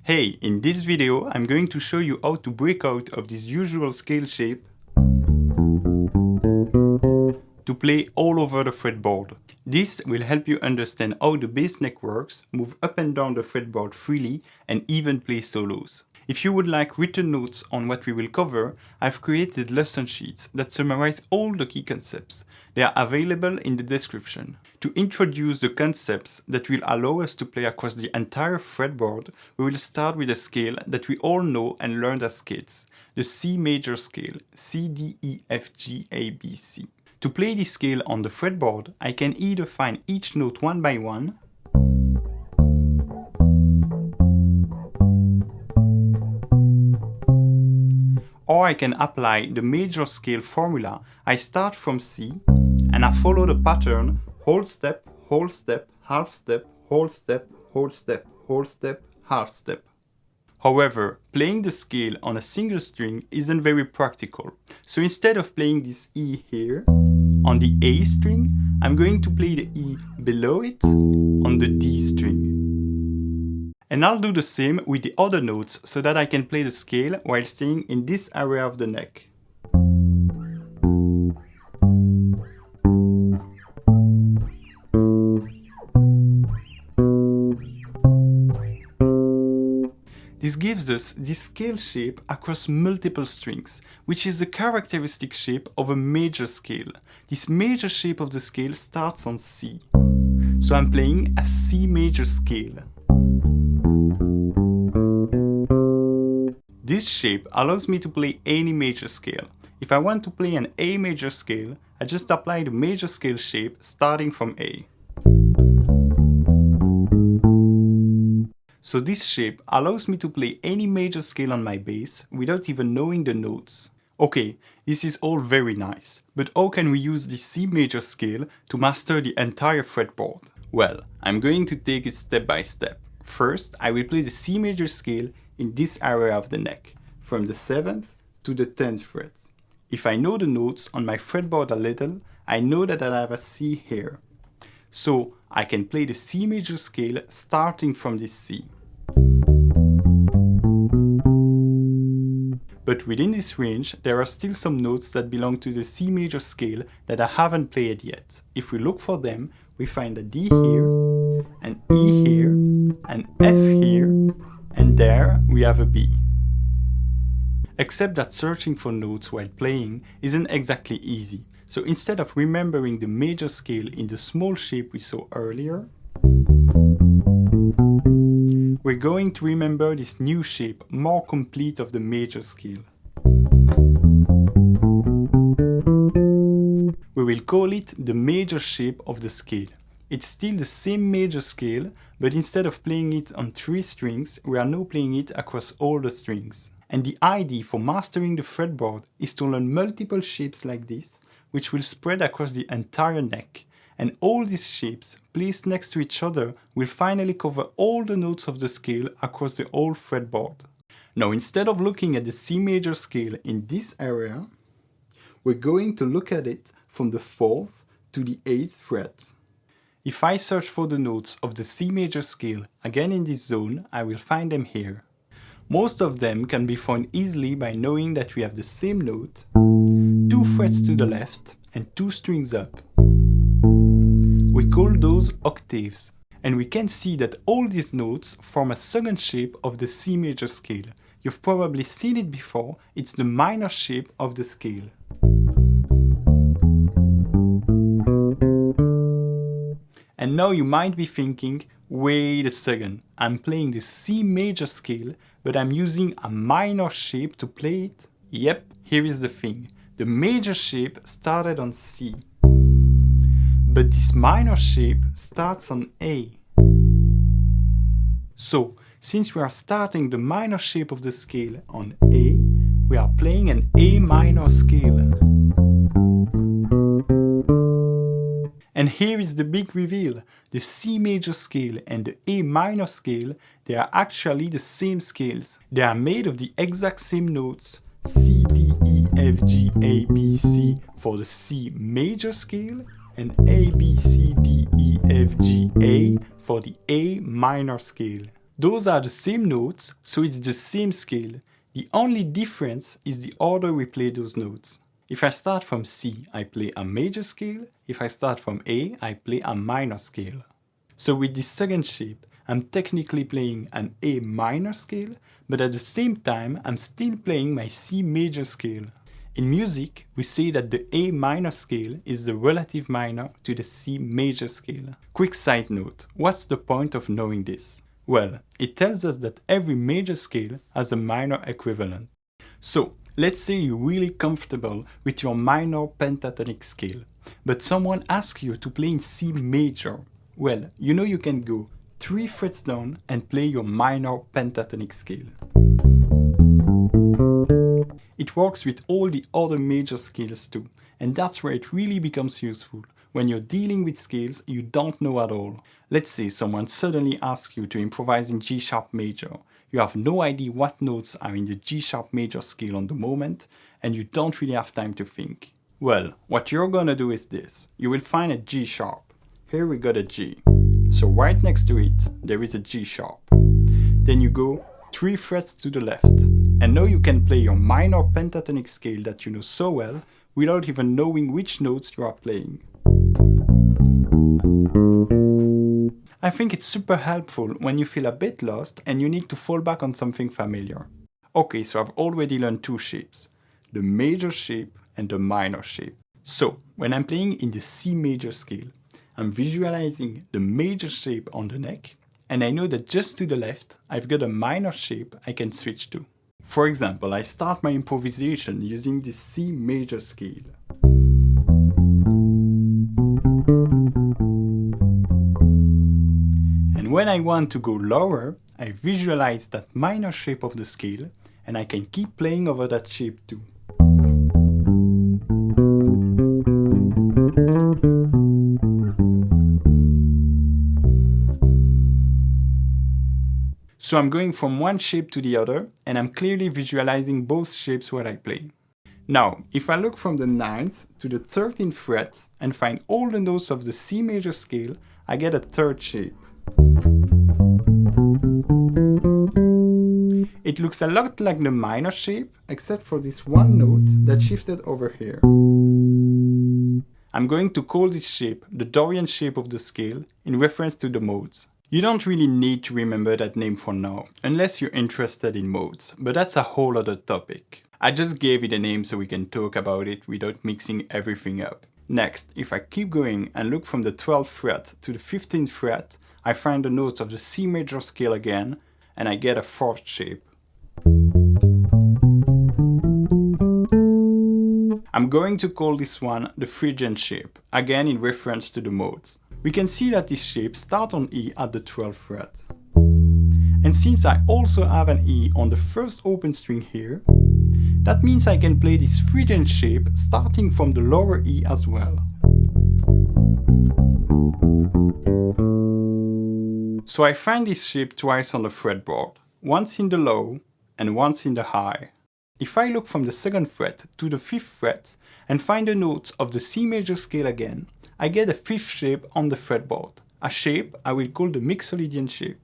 Hey, in this video I'm going to show you how to break out of this usual scale shape to play all over the fretboard. This will help you understand how the bass neck works, move up and down the fretboard freely, and even play solos. If you would like written notes on what we will cover, I've created lesson sheets that summarize all the key concepts. They are available in the description. To introduce the concepts that will allow us to play across the entire fretboard, we will start with a scale that we all know and learned as kids, the C major scale, C, D, E, F, G, A, B, C. To play this scale on the fretboard, I can either find each note one by one, or I can apply the major scale formula. I start from C and I follow the pattern whole step, half step, whole step, whole step, whole step, half step. However, playing the scale on a single string isn't very practical. So instead of playing this E here on the A string, I'm going to play the E below it on the D string. And I'll do the same with the other notes so that I can play the scale while staying in this area of the neck. This gives us this scale shape across multiple strings, which is the characteristic shape of a major scale. This major shape of the scale starts on C. So I'm playing a C major scale. This shape allows me to play any major scale. If I want to play an A major scale, I just apply the major scale shape starting from A. So this shape allows me to play any major scale on my bass without even knowing the notes. Okay, this is all very nice, but how can we use this C major scale to master the entire fretboard? Well, I'm going to take it step by step. First, I will play the C major scale in this area of the neck, from the 7th to the 10th fret. If I know the notes on my fretboard a little, I know that I have a C here. So I can play the C major scale starting from this C. But within this range, there are still some notes that belong to the C major scale that I haven't played yet. If we look for them, we find a D here, an E here, an F here, and there we have a B. Except that searching for notes while playing isn't exactly easy. So instead of remembering the major scale in the small shape we saw earlier, we're going to remember this new shape, more complete of the major scale. We will call it the major shape of the scale. It's still the same major scale, but instead of playing it on 3 strings, we are now playing it across all the strings. And the idea for mastering the fretboard is to learn multiple shapes like this, which will spread across the entire neck. And all these shapes, placed next to each other, will finally cover all the notes of the scale across the whole fretboard. Now, instead of looking at the C major scale in this area, we're going to look at it from the 4th to the 8th fret. If I search for the notes of the C major scale again in this zone, I will find them here. Most of them can be found easily by knowing that we have the same note, 2 frets to the left and 2 strings up. We call those octaves, and we can see that all these notes form a second shape of the C major scale. You've probably seen it before, it's the minor shape of the scale. And now you might be thinking, wait a second, I'm playing the C major scale, but I'm using a minor shape to play it? Yep, here is the thing. The major shape started on C. But this minor shape starts on A. So, since we are starting the minor shape of the scale on A, we are playing an A minor scale. And here is the big reveal. The C major scale and the A minor scale, they are actually the same scales. They are made of the exact same notes, C, D, E, F, G, A, B, C for the C major scale, and A, B, C, D, E, F, G, A for the A minor scale. Those are the same notes, so it's the same scale. The only difference is the order we play those notes. If I start from C, I play a major scale. If I start from A, I play a minor scale. So with this second shape, I'm technically playing an A minor scale, but at the same time, I'm still playing my C major scale. In music, we say that the A minor scale is the relative minor to the C major scale. Quick side note, what's the point of knowing this? Well, it tells us that every major scale has a minor equivalent. So, let's say you're really comfortable with your minor pentatonic scale, but someone asks you to play in C major. Well, you know you can go 3 frets down and play your minor pentatonic scale. It works with all the other major scales too, and that's where it really becomes useful, when you're dealing with scales you don't know at all. Let's say someone suddenly asks you to improvise in G sharp major. You have no idea what notes are in the G sharp major scale on the moment, and you don't really have time to think. Well, what you're gonna do is this. You will find a G sharp. Here we got a G. So right next to it, there is a G sharp. Then you go 3 frets to the left. And now you can play your minor pentatonic scale that you know so well without even knowing which notes you are playing. I think it's super helpful when you feel a bit lost and you need to fall back on something familiar. Okay, so I've already learned 2 shapes, the major shape and the minor shape. So, when I'm playing in the C major scale, I'm visualizing the major shape on the neck, and I know that just to the left, I've got a minor shape I can switch to. For example, I start my improvisation using the C major scale. And when I want to go lower, I visualize that minor shape of the scale, and I can keep playing over that shape too. So I'm going from one shape to the other, and I'm clearly visualizing both shapes while I play. Now, if I look from the 9th to the 13th fret and find all the notes of the C major scale, I get a third shape. It looks a lot like the minor shape, except for this one note that shifted over here. I'm going to call this shape the Dorian shape of the scale in reference to the modes. You don't really need to remember that name for now, unless you're interested in modes, but that's a whole other topic. I just gave it a name so we can talk about it without mixing everything up. Next, if I keep going and look from the 12th fret to the 15th fret, I find the notes of the C major scale again, and I get a fourth shape. I'm going to call this one the Phrygian shape, again in reference to the modes. We can see that this shape starts on E at the 12th fret. And since I also have an E on the first open string here, that means I can play this Phrygian shape starting from the lower E as well. So I find this shape twice on the fretboard, once in the low and once in the high. If I look from the 2nd fret to the 5th fret and find the notes of the C major scale again, I get a 5th shape on the fretboard, a shape I will call the Mixolydian shape.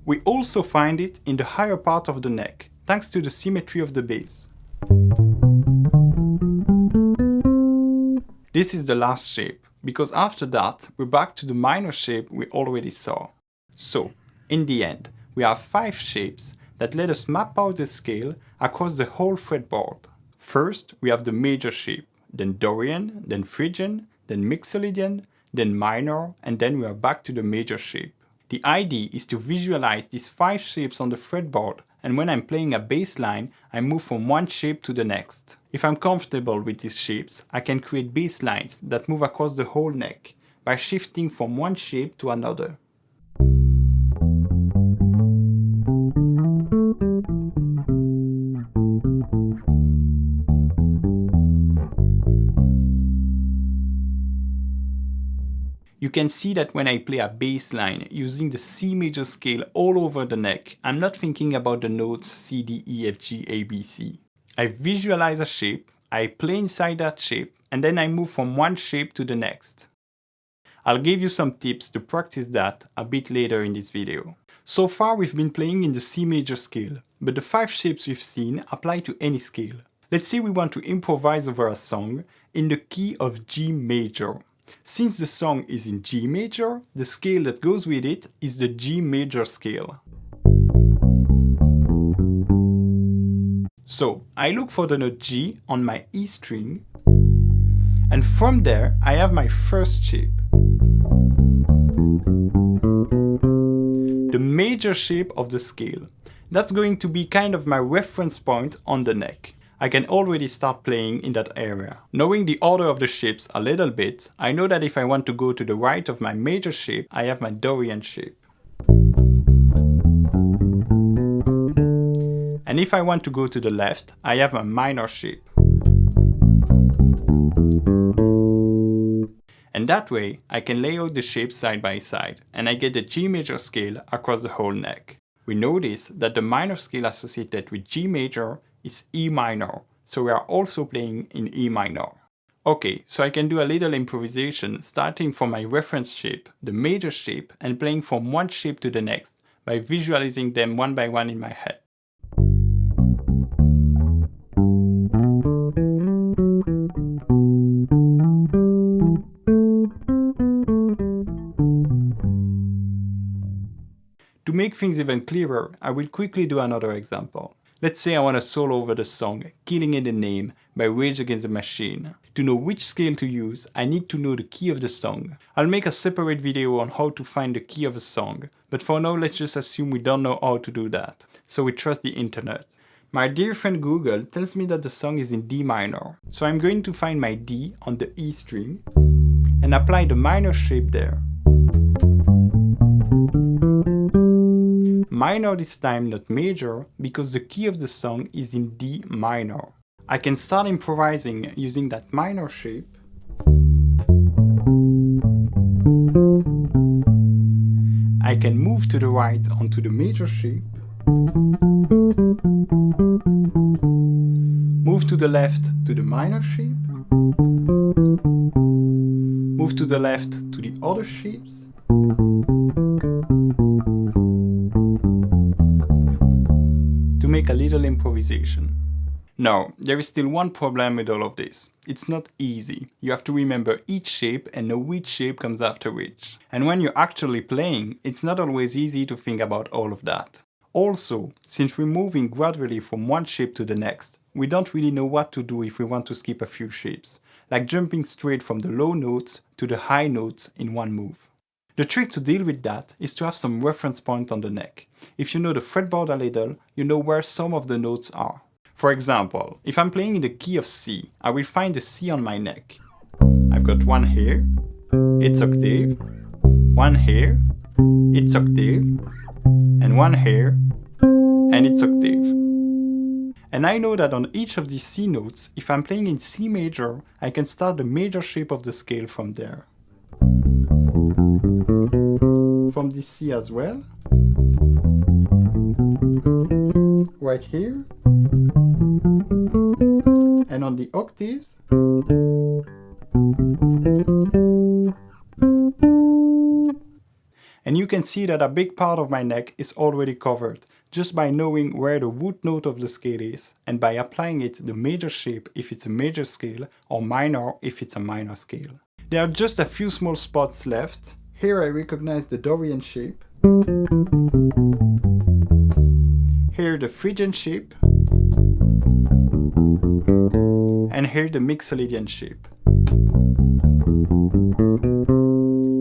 We also find it in the higher part of the neck, thanks to the symmetry of the bass. This is the last shape, because after that we're back to the minor shape we already saw. So, in the end, we have 5 shapes that let us map out the scale across the whole fretboard. First, we have the major shape, then Dorian, then Phrygian, then Mixolydian, then minor, and then we are back to the major shape. The idea is to visualize these 5 shapes on the fretboard, and when I'm playing a bass line, I move from one shape to the next. If I'm comfortable with these shapes, I can create bass lines that move across the whole neck by shifting from one shape to another. You can see that when I play a bass line using the C major scale all over the neck, I'm not thinking about the notes C, D, E, F, G, A, B, C. I visualize a shape, I play inside that shape, and then I move from one shape to the next. I'll give you some tips to practice that a bit later in this video. So far we've been playing in the C major scale, but the 5 shapes we've seen apply to any scale. Let's say we want to improvise over a song in the key of G major. Since the song is in G major, the scale that goes with it is the G major scale. So I look for the note G on my E string, and from there I have my first shape. The major shape of the scale. That's going to be kind of my reference point on the neck. I can already start playing in that area. Knowing the order of the shapes a little bit, I know that if I want to go to the right of my major shape, I have my Dorian shape. And if I want to go to the left, I have my minor shape. And that way, I can lay out the shapes side by side, and I get the G major scale across the whole neck. We notice that the minor scale associated with G major is E minor, so we are also playing in E minor. Okay, so I can do a little improvisation starting from my reference shape, the major shape, and playing from one shape to the next by visualizing them one by one in my head. To make things even clearer, I will quickly do another example. Let's say I want to solo over the song Killing in the Name by Rage Against the Machine. To know which scale to use, I need to know the key of the song. I'll make a separate video on how to find the key of a song, but for now let's just assume we don't know how to do that, so we trust the internet. My dear friend Google tells me that the song is in D minor, so I'm going to find my D on the E string and apply the minor shape there. Minor this time, not major, because the key of the song is in D minor. I can start improvising using that minor shape. I can move to the right onto the major shape. Move to the left to the minor shape. Move to the left to the other shapes. To make a little improvisation. Now, there is still one problem with all of this. It's not easy. You have to remember each shape and know which shape comes after which. And when you're actually playing, it's not always easy to think about all of that. Also, since we're moving gradually from one shape to the next, we don't really know what to do if we want to skip a few shapes, like jumping straight from the low notes to the high notes in one move. The trick to deal with that is to have some reference point on the neck. If you know the fretboard a little, you know where some of the notes are. For example, if I'm playing in the key of C, I will find the C on my neck. I've got one here, it's octave, one here, it's octave, and one here, and it's octave. And I know that on each of these C notes, if I'm playing in C major, I can start the major shape of the scale from there. From this C as well, right here, and on the octaves, and you can see that a big part of my neck is already covered just by knowing where the root note of the scale is and by applying it the major shape if it's a major scale or minor if it's a minor scale. There are just a few small spots left. Here I recognize the Dorian shape, here the Phrygian shape, and here the Mixolydian shape.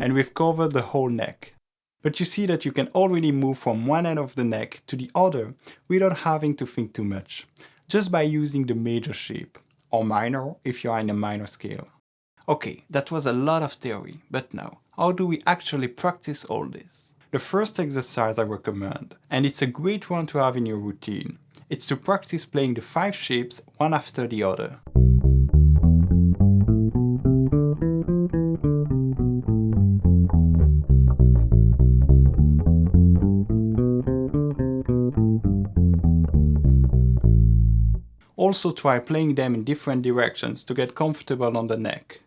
And we've covered the whole neck. But you see that you can already move from one end of the neck to the other without having to think too much, just by using the major shape, or minor if you are in a minor scale. Okay, that was a lot of theory, but now, how do we actually practice all this? The first exercise I recommend, and it's a great one to have in your routine, it's to practice playing the 5 shapes one after the other. also try playing them in different directions to get comfortable on the neck.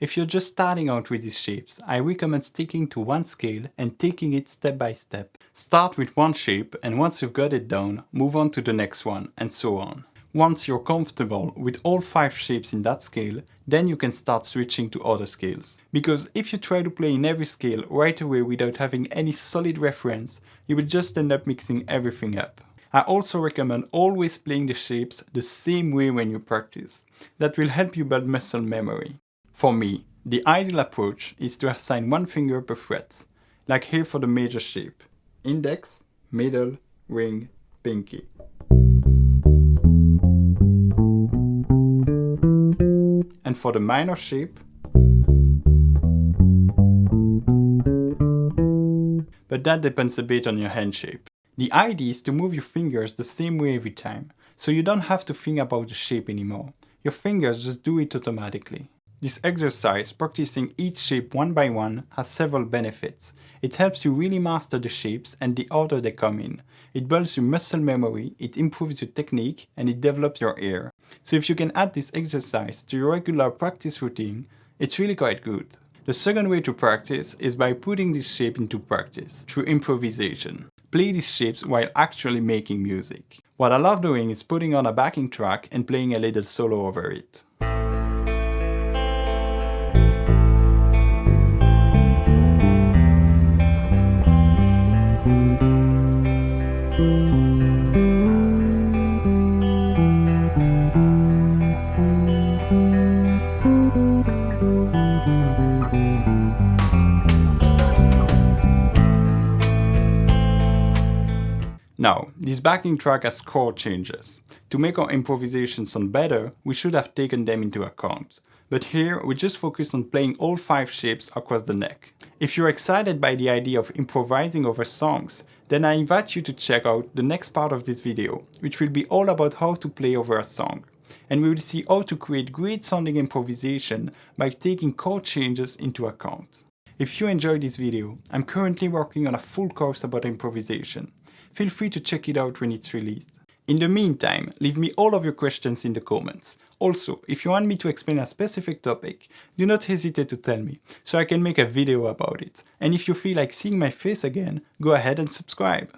If you're just starting out with these shapes, I recommend sticking to one scale and taking it step by step. Start with one shape, and once you've got it down, move on to the next one, and so on. Once you're comfortable with all 5 shapes in that scale, then you can start switching to other scales. Because if you try to play in every scale right away without having any solid reference, you will just end up mixing everything up. I also recommend always playing the shapes the same way when you practice. That will help you build muscle memory. For me, the ideal approach is to assign one finger per fret, like here for the major shape: index, middle, ring, pinky. And for the minor shape, but that depends a bit on your hand shape. The idea is to move your fingers the same way every time, so you don't have to think about the shape anymore. Your fingers just do it automatically. This exercise, practicing each shape one by one, has several benefits. It helps you really master the shapes and the order they come in. It builds your muscle memory, it improves your technique, and it develops your ear. So if you can add this exercise to your regular practice routine, it's really quite good. The second way to practice is by putting this shape into practice, through improvisation. Play these shapes while actually making music. What I love doing is putting on a backing track and playing a little solo over it. Now, this backing track has chord changes. To make our improvisation sound better, we should have taken them into account. But here, we just focus on playing all 5 shapes across the neck. If you're excited by the idea of improvising over songs, then I invite you to check out the next part of this video, which will be all about how to play over a song. And we will see how to create great sounding improvisation by taking chord changes into account. If you enjoyed this video, I'm currently working on a full course about improvisation. Feel free to check it out when it's released. In the meantime, leave me all of your questions in the comments. Also, if you want me to explain a specific topic, do not hesitate to tell me, so I can make a video about it. And if you feel like seeing my face again, go ahead and subscribe.